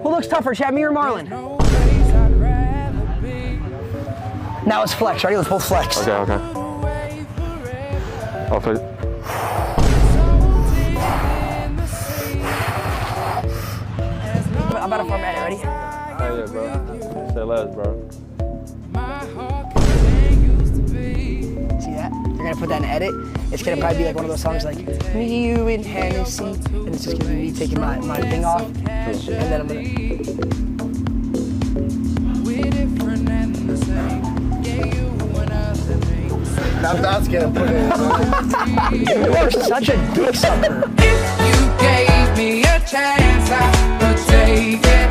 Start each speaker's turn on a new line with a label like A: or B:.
A: Who looks tougher, Chad, me or Marlon? Now it's flex. Ready? Let's both flex.
B: Okay, okay. I'll play.
A: I'm about to format it. Ready?
B: Oh yeah, bro. Say less, bro.
A: See that? You're gonna put that in edit. It's gonna probably be like one of those songs like me, you, and Hennessy, and it's just gonna be me taking my thing off, and then I'm gonna.
C: Now that's gonna put it in.
A: You are such a dick sucker.
D: If you gave me a chance, I would take it.